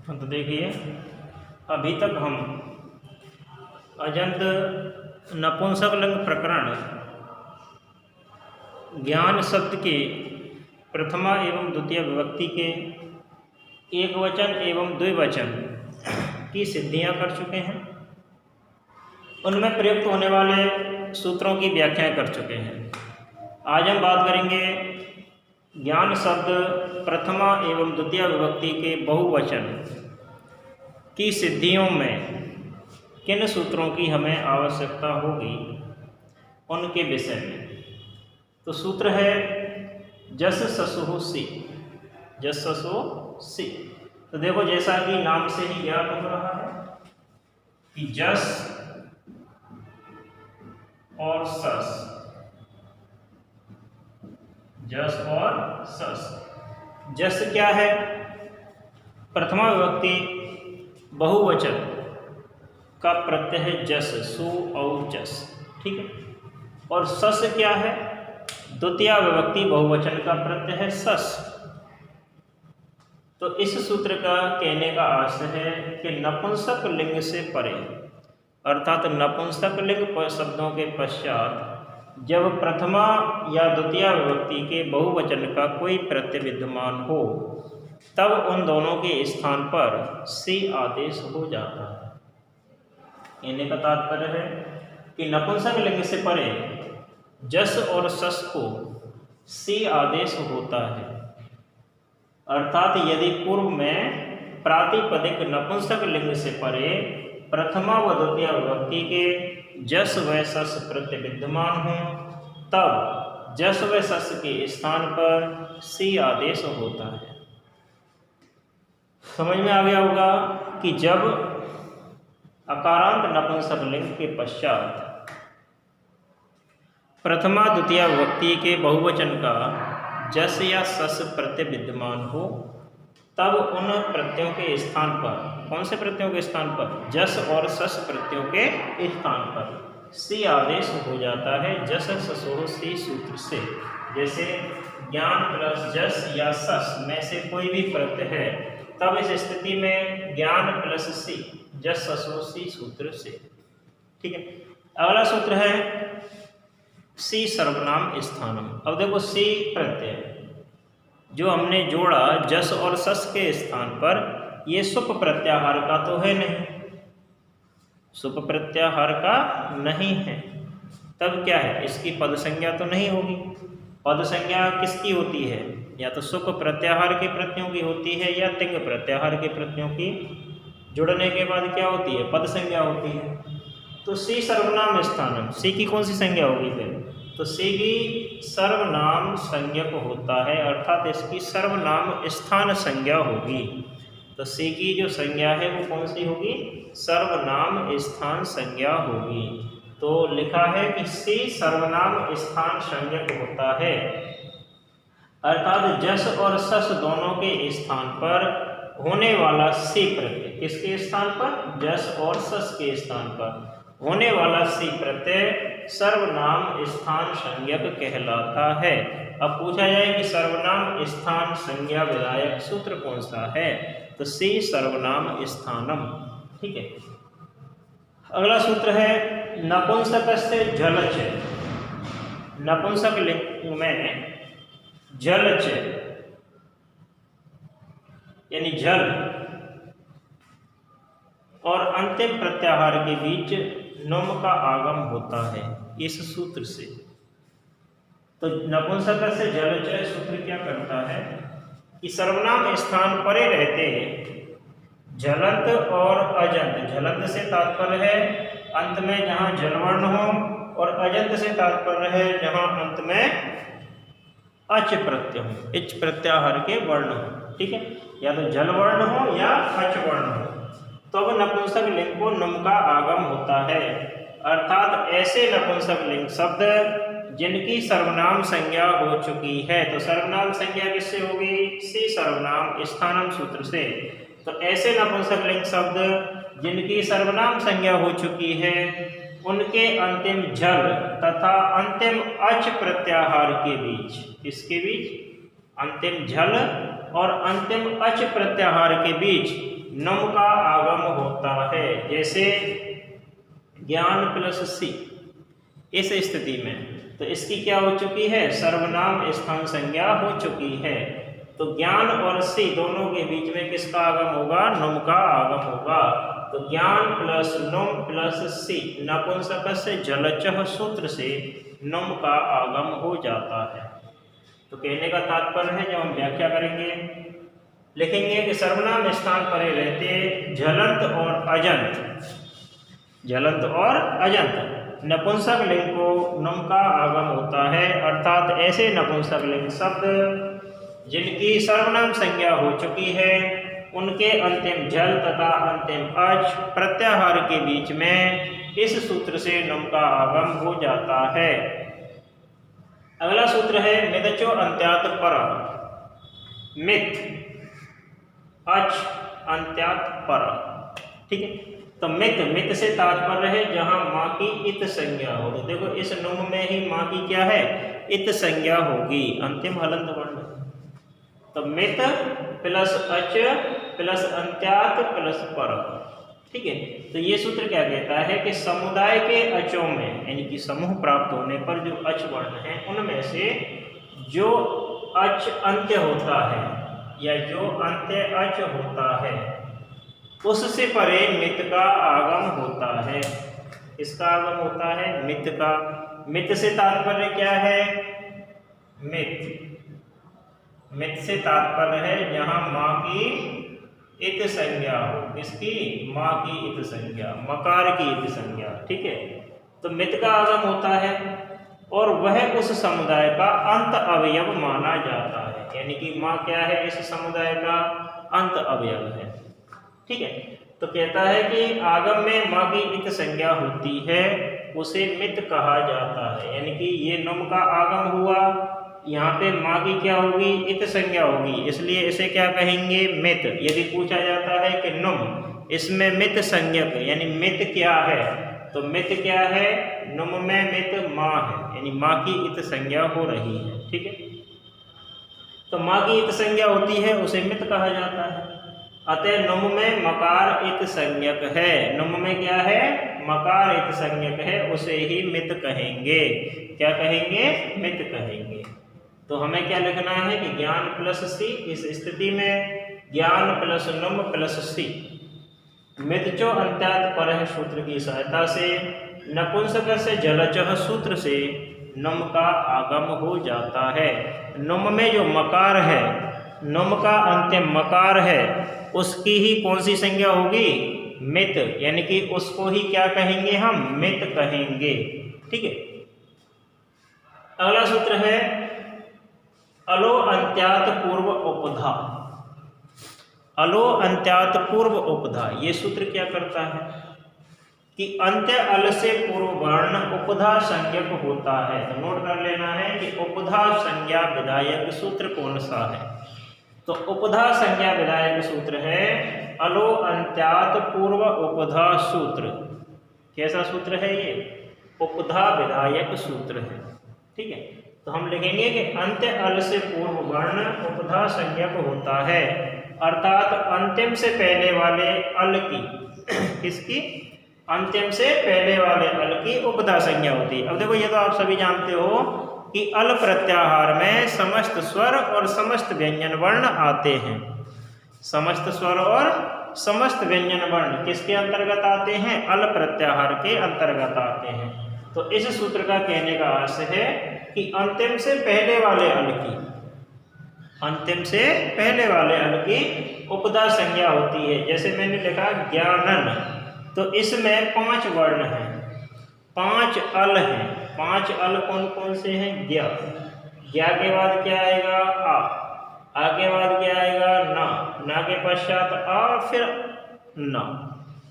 तो देखिए, अभी तक हम अजंत नपुंसकलिंग प्रकरण ज्ञान शब्द के प्रथमा एवं द्वितीय विभक्ति के एक वचन एवं द्विवचन की सिद्धियां कर चुके हैं। उनमें प्रयुक्त होने वाले सूत्रों की व्याख्याएं कर चुके हैं। आज हम बात करेंगे ज्ञान शब्द प्रथमा एवं द्वितीय विभक्ति के बहुवचन की सिद्धियों में किन सूत्रों की हमें आवश्यकता होगी उनके विषय में। तो सूत्र है जस ससुः सि, जस ससुः सि। तो देखो, जैसा कि नाम से ही ज्ञात हो रहा है कि जस और सस, जस और सस। जस क्या है? प्रथमा विभक्ति बहुवचन का प्रत्यय है जस, सु और जस, ठीक है। और सस क्या है? द्वितीय विभक्ति बहुवचन का प्रत्यय है सस। तो इस सूत्र का कहने का आशय है कि नपुंसक लिंग से परे, अर्थात नपुंसक लिंग शब्दों के पश्चात जब प्रथमा या द्वितीय विभक्ति के बहुवचन का कोई प्रत्यय विद्यमान हो, तब उन दोनों के स्थान पर सी आदेश हो जाता है। कहने का तात्पर्य है कि नपुंसक लिंग से परे जस और सस को सी आदेश होता है। अर्थात यदि पूर्व में प्रातिपदिक नपुंसक लिंग से परे प्रथमा व द्वितीय विभक्ति के जस व सस प्रत्यय विद्यमान हो, तब जस व सस के स्थान पर सी आदेश होता है। समझ में आ गया होगा कि जब अकारांत नपुंसक लिंग के पश्चात प्रथमा द्वितीय विभक्ति के बहुवचन का जस या सस प्रत्यय विद्यमान हो, तब उन प्रत्ययों के स्थान पर, कौन से प्रत्ययों के स्थान पर? जस और सस प्रत्ययों के स्थान पर सी आदेश हो जाता है जस ससुः सि सूत्र से। जैसे ज्ञान प्लस जस या सस में से कोई भी प्रत्यय है, तब इस स्थिति में ज्ञान प्लस सी, जस ससुः सि सूत्र से, ठीक है। अगला सूत्र है सी सर्वनाम स्थानम। अब देखो, सी प्रत्यय जो हमने जोड़ा जस और सस के स्थान पर, ये सुप प्रत्याहार का तो है नहीं, सुप प्रत्याहार का नहीं है। तब क्या है? इसकी पद संज्ञा तो नहीं होगी। पद संज्ञा किसकी होती है? या तो सुप प्रत्याहार के प्रत्ययों की होती है या तिंग प्रत्याहार के प्रत्ययों की। जुड़ने के बाद क्या होती है? पद संज्ञा होती है। तो सी सर्वनाम स्थानम, सी की कौन सी संज्ञा होगी फिर? तो सी की सर्वनाम संज्ञक होता है, अर्थात इसकी सर्वनाम स्थान संज्ञा होगी। तो सी की जो संज्ञा है वो कौन सी होगी? सर्वनाम स्थान संज्ञा होगी। तो लिखा है कि सी सर्वनाम स्थान संज्ञक होता है, अर्थात जस और सस दोनों के स्थान पर होने वाला सी प्रत्यय, किसके स्थान पर? जस और सस के स्थान पर होने वाला सी प्रत्यय सर्वनाम स्थान संज्ञक कहलाता है। अब पूछा जाए कि सर्वनाम स्थान संज्ञा विधायक सूत्र कौन सा है? तो सी सर्वनाम स्थानम, ठीक है। अगला सूत्र है नपुंसकस्य जलच। नपुंसक लिंग में जलच यानी जल और अंतिम प्रत्याहार के बीच नुम का आगम होता है इस सूत्र से। तो नपुंसकस्य जलच सूत्र क्या करता है कि सर्वनाम स्थान परे रहते झलंत और अजंत, झलंत से तात्पर्य है अंत में जहाँ जलवर्ण हो, और अजंत से तात्पर्य है जहाँ अंत में अच प्रत्यय हो, इच प्रत्याहार के वर्ण हो, ठीक है। या तो जल वर्ण हो या अच वर्ण हो, तो अब नपुंसक लिंग को नुम का आगम होता है। अर्थात ऐसे नपुंसक लिंग शब्द जिनकी सर्वनाम संज्ञा हो चुकी है। तो सर्वनाम संज्ञा किससे होगी? सी सर्वनाम स्थानम सूत्र से। तो ऐसे नपुंसक लिंग शब्द जिनकी सर्वनाम संज्ञा हो चुकी है, उनके अंतिम जल तथा अंतिम अच प्रत्याहार के बीच, किसके बीच? अंतिम झल और अंतिम अच प्रत्याहार के बीच नुम का आगम होता है। जैसे ज्ञान प्लस सी, इस स्थिति में तो इसकी क्या हो चुकी है, सर्वनाम स्थान संज्ञा हो चुकी है। तो ज्ञान और सी दोनों के बीच में किसका आगम होगा, नुम का आगम होगा। तो ज्ञान प्लस नुम प्लस सी नपुंसक से जलचः सूत्र से नुम का आगम हो जाता है। तो कहने का तात्पर्य है, जब हम व्याख्या करेंगे लिखेंगे कि सर्वनाम स्थान परे रहते झलंत और अजंत, झलंत और अजंत नपुंसक लिंग को नुम का आगम होता है। अर्थात ऐसे नपुंसक लिंग शब्द जिनकी सर्वनाम संज्ञा हो चुकी है, उनके अंतिम जल तथा अंतिम अच प्रत्याहार के बीच में इस सूत्र से नुम का आगम हो जाता है। अगला सूत्र है मिदचो अंत्यात पर, मित अच अंत्यात पर। ठीक है, तो मित से तात्पर्य है जहां माँ की इत संज्ञा हो। तो देखो इस नुम में ही माँ की क्या है, इत संज्ञा होगी, अंतिम हलंत वर्ण। तो मित प्लस अच प्लस अंत्यात प्लस पर। ठीक है, तो ये सूत्र क्या कहता है कि समुदाय के अचों में, यानी कि समूह प्राप्त होने पर जो अच वर्ण है उनमें से जो अच अंत्य होता है या जो अंत्य अच होता है उससे परे मित का आगम होता है। इसका आगम होता है मित का। मित से तात्पर्य क्या है, मित से तात्पर्य है जहां माँ की इत संज्ञा हो। किसकी, माँ की इत संज्ञा, मकार की इत संज्ञा। ठीक है, तो मित का आगम होता है और वह उस समुदाय का अंत अवयव माना जाता है। यानी कि माँ क्या है, इस समुदाय का अंत अवयव है। ठीक है, तो कहता है कि आगम में माँ की इत संज्ञा होती है, उसे मित कहा जाता है। यानी कि ये नुम का आगम हुआ, यहाँ पे माँ की क्या होगी, इत संज्ञा होगी, इसलिए इसे क्या कहेंगे, मित। यदि पूछा जाता है कि नुम, इसमें मित संज्ञक यानी मित क्या है, तो मित क्या है, नुम में मित माँ है, यानी माँ की इत संज्ञा हो रही है। ठीक है, तो माँ की इत संज्ञा होती है उसे मित कहा जाता है। अतः नुम में मकार इत संज्ञक है। नुम में क्या है, मकार इत संज्ञक है, उसे ही मित कहेंगे। क्या कहेंगे, मित कहेंगे। तो हमें क्या लिखना है कि ज्ञान प्लस सी, इस स्थिति में ज्ञान प्लस नुम प्लस सी मितचो अंत्यात पर सूत्र की सहायता से नपुंसक से जलचः सूत्र से नुम का आगम हो जाता है। नुम में जो मकार है, नुम का अंतिम मकार है, उसकी ही कौन सी संज्ञा होगी, मित, यानी कि उसको ही क्या कहेंगे, हम मित कहेंगे। ठीक है, अगला सूत्र है अलो अंत्यात पूर्व उपधा। अलो अंत्यात पूर्व उपधा, ये सूत्र क्या करता है कि अंत्य अल से पूर्व वर्ण उपधा संज्ञक होता है। तो नोट कर लेना है कि उपधा संज्ञा विधायक सूत्र कौन सा है। तो उपधा संज्ञा विधायक सूत्र है अलो अंत्यात पूर्व उपधा सूत्र। कैसा सूत्र है ये, उपधा विधायक सूत्र है। ठीक है, तो हम लिखेंगे कि अंत्य अल से पूर्व वर्ण उपधा संज्ञक होता है, अर्थात अंतिम से पहले वाले अल की किसकी, अंतिम से पहले वाले अल की उपधा संज्ञा होती है। अब देखो ये तो आप सभी जानते हो कि अल प्रत्याहार में समस्त स्वर और समस्त व्यंजन वर्ण आते हैं। समस्त स्वर और समस्त व्यंजन वर्ण किसके अंतर्गत आते हैं, अल प्रत्याहार के अंतर्गत आते हैं। तो इस सूत्र का कहने का अर्थ है कि अंतिम से पहले वाले अल की, अंतिम से पहले वाले अल की उपधा संज्ञा होती है। जैसे मैंने लिखा ज्ञानन, तो इसमें 5 वर्ण हैं, 5 अल हैं। 5 अल कौन कौन से हैं, ज्ञ, ज्ञ के बाद क्या आएगा, आ के बाद क्या आएगा, ना के पश्चात आ, फिर न।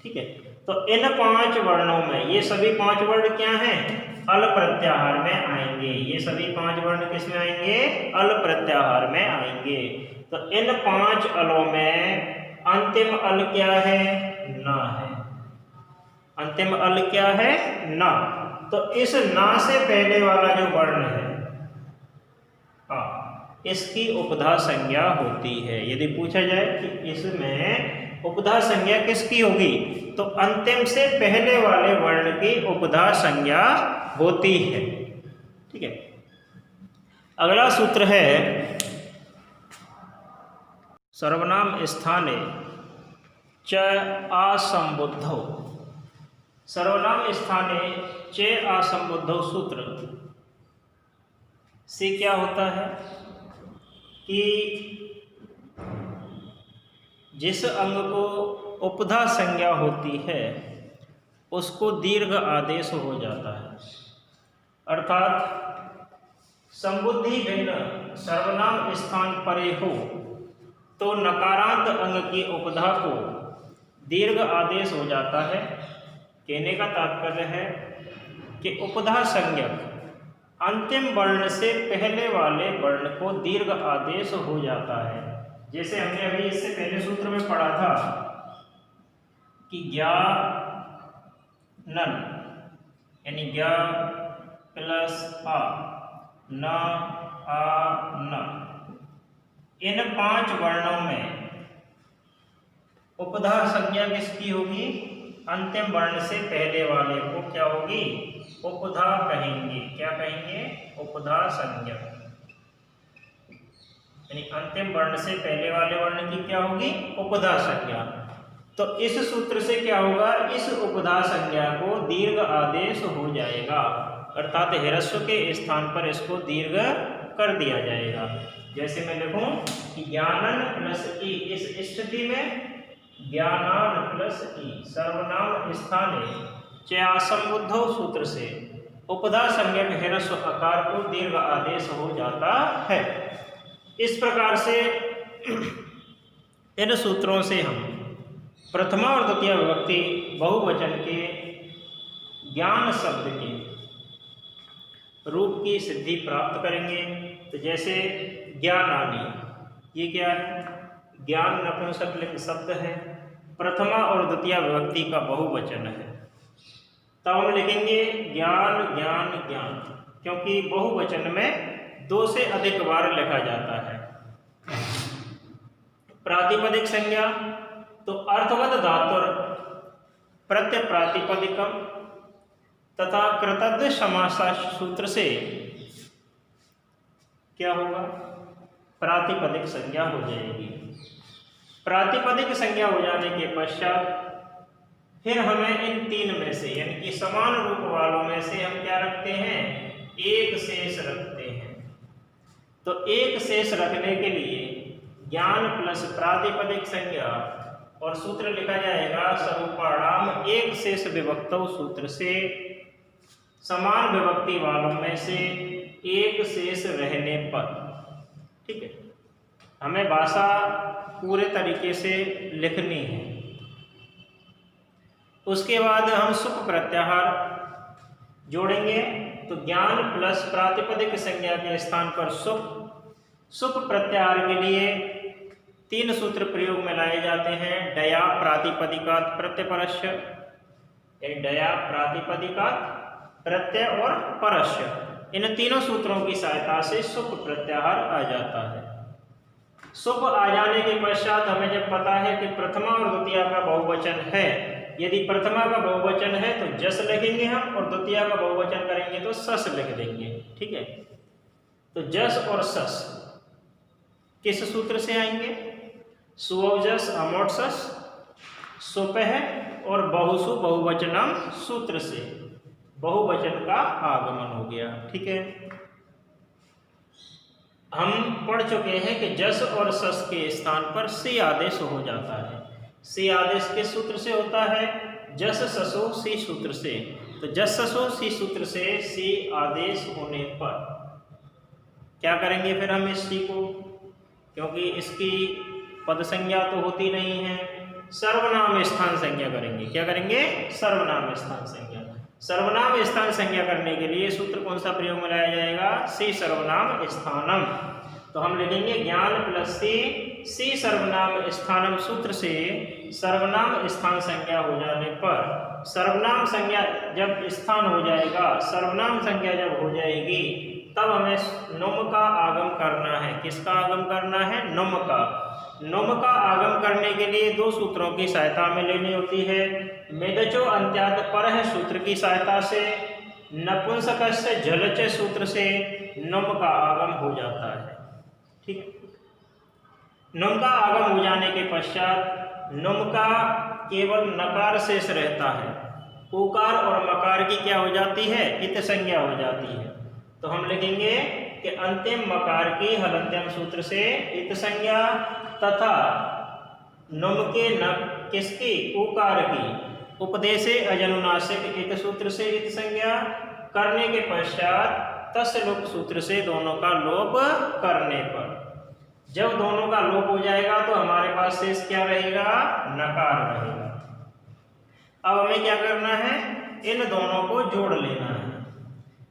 ठीक है, तो इन 5 वर्णों में ये सभी 5 वर्ण क्या हैं, अल प्रत्याहार में आएंगे। ये सभी 5 वर्ण किस में आएंगे, अल प्रत्याहार में आएंगे। तो इन 5 अलों में अंतिम अल क्या है, न है। अंतिम अल क्या है, न। तो इस ना से पहले वाला जो वर्ण है, इसकी उपधा संज्ञा होती है। यदि पूछा जाए कि इसमें उपधा संज्ञा किसकी होगी, तो अंतिम से पहले वाले वर्ण की उपधा संज्ञा होती है। ठीक है। अगला सूत्र है सर्वनाम स्थाने च असंबुद्धौ। सर्वनाम स्थाने च असंबुद्धौ सूत्र से क्या होता है कि जिस अंग को उपधा संज्ञा होती है उसको दीर्घ आदेश हो जाता है। अर्थात संबुद्धि भिन्न सर्वनाम स्थान परे हो तो नकारांत अंग की उपधा को दीर्घ आदेश हो जाता है। कहने का तात्पर्य है कि उपधा संज्ञक अंतिम वर्ण से पहले वाले वर्ण को दीर्घ आदेश हो जाता है। जैसे हमने अभी इससे पहले सूत्र में पढ़ा था कि ज्ञानन यानी ज्ञा प्लस आ न आ न, इन 5 वर्णों में उपधा संज्ञा किसकी होगी, अंतिम वर्ण से पहले वाले को क्या होगी, उपधा कहेंगे। क्या कहेंगे, उपधा संज्ञा। यानी अंतिम वर्ण से पहले वाले वर्ण की क्या होगी, उपधा संज्ञा। तो इस सूत्र से क्या होगा, इस उपधा संज्ञा को दीर्घ आदेश हो जाएगा, अर्थात ह्रस्व के स्थान पर इसको दीर्घ कर दिया जाएगा। जैसे मैं लिखूं कि ज्ञानन प्लस ई, इस स्थिति में ज्ञानान प्लस ई सर्वनाम स्थाने च असंबुद्धौ सूत्र से उपधा संज्ञक ह्रस्व आकार को दीर्घ आदेश हो जाता है। इस प्रकार से इन सूत्रों से हम प्रथमा और द्वितीय विभक्ति बहुवचन के ज्ञान शब्द के रूप की सिद्धि प्राप्त करेंगे। तो जैसे ज्ञानानि, ये क्या है, ज्ञान नपुंसकलिंग शब्द है, प्रथमा और द्वितीय विभक्ति का बहुवचन है। तब हम लिखेंगे ज्ञान ज्ञान ज्ञान, क्योंकि बहुवचन में 2 से अधिक बार लिखा जाता है। प्रातिपदिक संज्ञा, तो अर्थवत धातुर प्रत्यय प्रातिपदिकम तथा कृतज्ञ समासा सूत्र से क्या होगा, प्रातिपदिक संज्ञा हो जाएगी। प्रातिपदिक संज्ञा हो जाने के पश्चात फिर हमें इन 3 में से यानी कि समान रूप वालों में से हम क्या रखते हैं, एक शेष रखते हैं। तो एक शेष रखने के लिए ज्ञान प्लस प्रातिपदिक संज्ञा और सूत्र लिखा जाएगा स्वरूपाणाम एक शेष विभक्तौ सूत्र से समान विभक्ति वालों में से एक शेष रहने पर। ठीक है, हमें भाषा पूरे तरीके से लिखनी है। उसके बाद हम सुप प्रत्याहार जोड़ेंगे। तो ज्ञान प्लस प्रातिपदिक संज्ञा के स्थान पर सुप प्रत्याहार के लिए 3 सूत्र प्रयोग में लाए जाते हैं। डया प्रातिपदिकात् प्रत्ययपरस्य, यानी डया प्रातिपदिकात् प्रत्यय और परस्य, इन तीनों सूत्रों की सहायता से सुप प्रत्याहार आ जाता है। सुप आ जाने के पश्चात हमें जब पता है कि प्रथमा और द्वितीय का बहुवचन है, यदि प्रथमा का बहुवचन है तो जस लिखेंगे हम, और द्वितीय का बहुवचन करेंगे तो सस लिख देंगे। ठीक है, तो जस और सस किस सूत्र से आएंगे, सुवजस अमोट सस सुपह और बहुसु बहुवचनम सूत्र से बहुवचन का आगमन हो गया। ठीक है, हम पढ़ चुके हैं कि जस और सस के स्थान पर सी आदेश हो जाता है। सी आदेश किस सूत्र से होता है, जस ससो सी सूत्र से। तो जस ससो सी सूत्र से सी आदेश होने पर क्या करेंगे फिर हम इस सी को, क्योंकि इसकी पद संज्ञा तो होती नहीं है, सर्वनाम स्थान संज्ञा करेंगे। क्या करेंगे, सर्वनाम स्थान संज्ञा। सर्वनाम स्थान संज्ञा करने के लिए सूत्र कौन सा प्रयोग में लाया जाएगा, सी सर्वनाम स्थानम। तो हम लिखेंगे ज्ञान प्लस सी सर्वनाम स्थानम सूत्र से सर्वनाम स्थान संज्ञा हो जाने पर, सर्वनाम संज्ञा जब स्थान हो जाएगा, सर्वनाम संज्ञा जब हो जाएगी, तब हमें नुम का आगम करना है। किसका आगम करना है? नुम का। नुम का आगम करने के लिए दो सूत्रों की सहायता हमें लेनी होती है। मेदचो अंत्यात परह सूत्र की सहायता से, नपुंसकस्य झलच सूत्र से नुम का आगम हो जाता है। ठीक है। नुम का आगम हो जाने के पश्चात नुम का केवल नकार शेष रहता है। उकार और मकार की क्या हो जाती है? इत संज्ञा हो जाती है। तो हम लिखेंगे कि अंतिम मकार की हलंत्यम सूत्र से इत संज्ञा तथा नुम के न किसकी? उकार की उपदेशे अजनुनासिक इत सूत्र से इत संज्ञा करने के पश्चात तस् लोप सूत्र से दोनों का लोप करने पर, जब दोनों का लोप हो जाएगा तो हमारे पास शेष क्या रहेगा? नकार रहेगा। अब हमें क्या करना है? इन दोनों को जोड़ लेना है।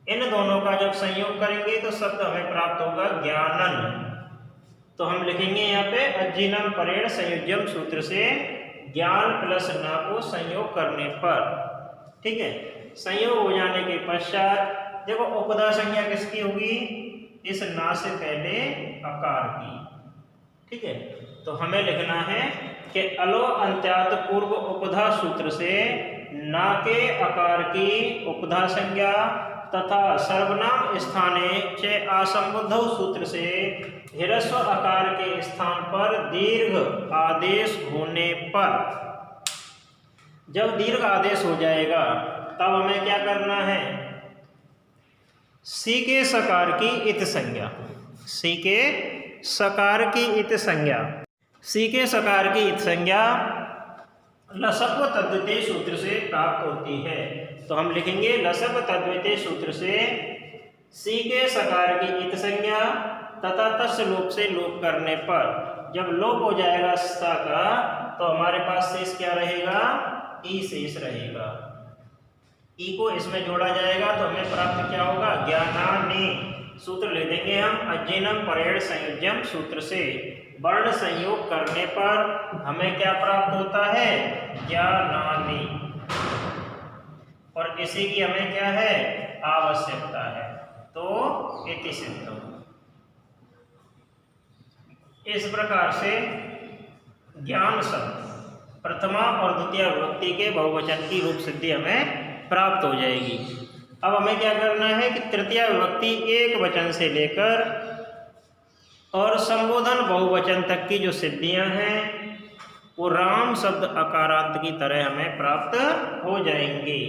इन दोनों का जब संयोग करेंगे तो शब्द हमें प्राप्त होगा ज्ञानन। तो हम लिखेंगे यहाँ पे अज्जिनम परेण संयुज्यम सूत्र से ज्ञान प्लस न को संयोग करने पर। ठीक है। संयोग हो जाने के पश्चात देखो उपदा संज्ञा किसकी होगी? इस ना से पहले अकार की। ठीक है। तो हमें लिखना है कि अलो अंत्यात पूर्व उपधा सूत्र से ना के आकार की उपधा संज्ञा तथा सर्वनाम स्थाने च असंबुद्धौ सूत्र से ह्रस्व आकार के स्थान पर दीर्घ आदेश होने पर, जब दीर्घ आदेश हो जाएगा तब हमें क्या करना है? सी के सकार की इत संज्ञा, सी के सकार की इत संज्ञा, सी के सकार की इत संज्ञा लसत्व तद्वितीय सूत्र से प्राप्त होती है। तो हम लिखेंगे लसत्व तद्वितीय सूत्र से सी के सकार की इत संज्ञा तथा तस् लोप से लोप करने पर, जब लोप हो जाएगा सा का तो हमारे पास शेष क्या रहेगा? ई शेष रहेगा। ई को इसमें जोड़ा जाएगा तो हमें प्राप्त क्या होगा? ज्ञानानि। सूत्र ले देंगे हम अज्जिनम परेण संयुज्यम सूत्र से वर्ण संयोग करने पर हमें क्या प्राप्त होता है? ज्ञानानि। और इसी की हमें क्या है? आवश्यकता है। तो इति सिद्धम। इस प्रकार से ज्ञान शब्द प्रथमा और द्वितीय विभक्ति के बहुवचन की रूप सिद्धि हमें प्राप्त हो जाएगी। अब हमें क्या करना है कि तृतीय विभक्ति एक वचन से लेकर और संबोधन बहुवचन तक की जो सिद्धियां हैं वो राम शब्द अकारांत की तरह हमें प्राप्त हो जाएंगी।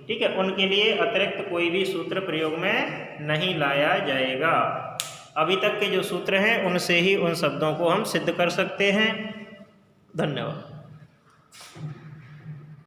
ठीक है। उनके लिए अतिरिक्त कोई भी सूत्र प्रयोग में नहीं लाया जाएगा। अभी तक के जो सूत्र हैं उनसे ही उन शब्दों को हम सिद्ध कर सकते हैं। धन्यवाद।